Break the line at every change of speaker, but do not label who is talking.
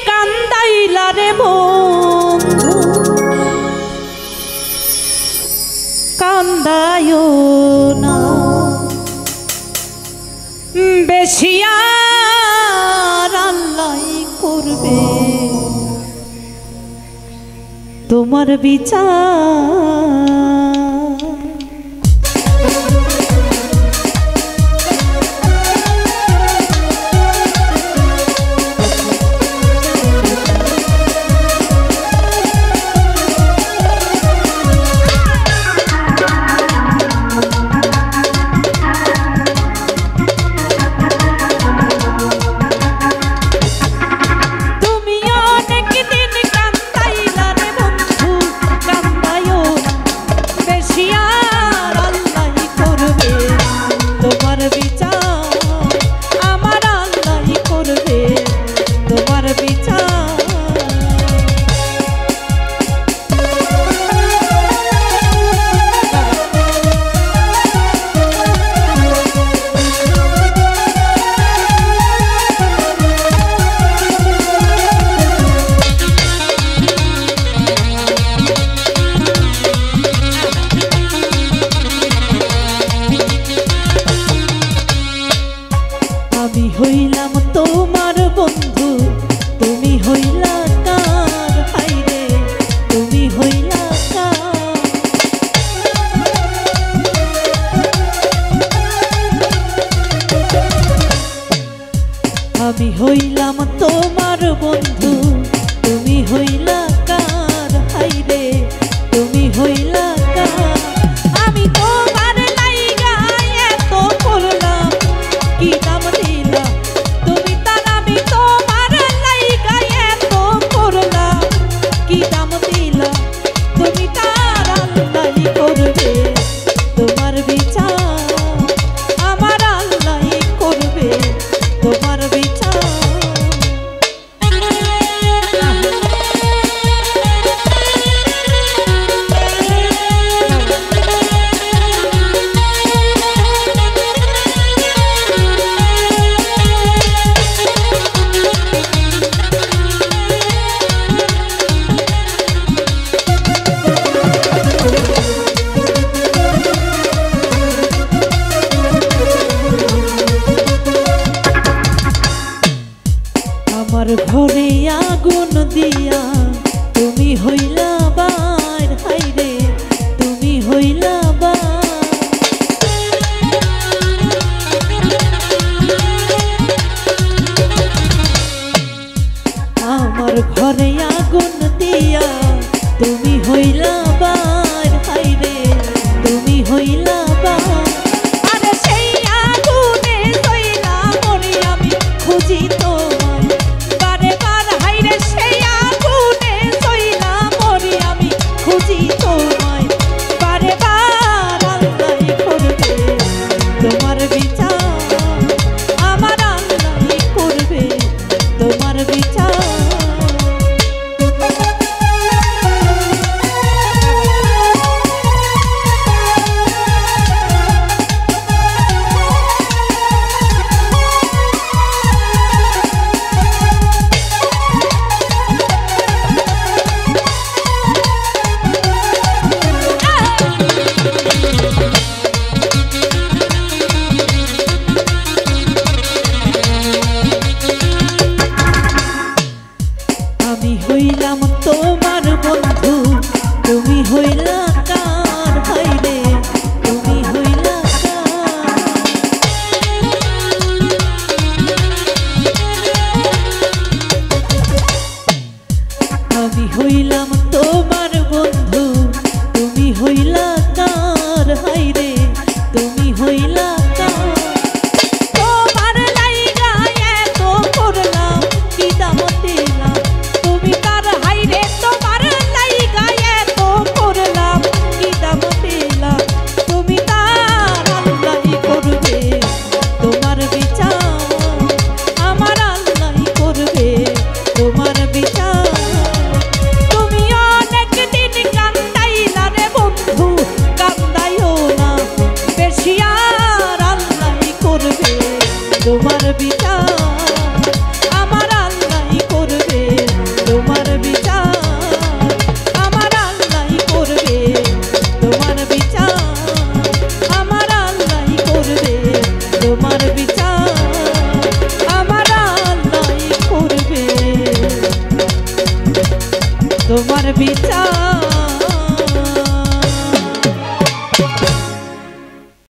কান্দাইলা রে বন্ধু কান্দায়ো না বেশি আর আল্লাহ করবে তোমার বিচার। আমি হইলাম তোমার বন্ধু তুমি হইলা কার হাইরে তুমি হইলা কার। আমি হইলাম তোমার বন্ধু তুমি হইলা কার হাইরে তুমি হইলা কার। আমি তোমার লাইগা এত করলাম কি দাম দিলা তুমি তার আমি তোমার লাইগা এত করলাম কি দাম দিলা তুমি তার আল্লাহ করবে তোমার বিচার আমার আল্লাহ করবে তোমার বিচার। আমার ঘরে আগুন দিয়া তুমি হইলা বাইর হাইরে তুমি হইলা বাইর। আমার ঘরে আগুন দিয়া তুমি হইলা বাইর হাইরে তুমি হইলা বাইর। আরে সেই আগুনে হইলা মরি আমি খুঁজি তোমায় বারে বার হাইরে সেই আগুনে হইলা মরি আমি খুঁজি তোমায় বারে বার আল্লাহ করবে তোমার বিচার আমার আল্লাহ করবে তোমার বিচার। আমি হইলাম তোমার বন্ধু তুমি হইলা কার হাইরে তুমি হইলা কার। আমি হইলাম তোমার বন্ধু তুমি হইলা কার হাইরে তুমি হইলা কার। তোমার লাইগা এত করলাম কি দাম দিলাম তুমি তার হাইরে তোমার লাইগা এত করলাম কি দাম দিলাম তুমি তার আল্লাহ করবে তোমার বিচার আমার আল্লাহ করবে তোমার বিচার। তুমি অনেক দিন কান্দাইলা রে বন্ধু কান্দাইও না বেশি আর আল্লাহ করবে তোমার বিচার আমার আল্লাহ করবে তোমার বিচার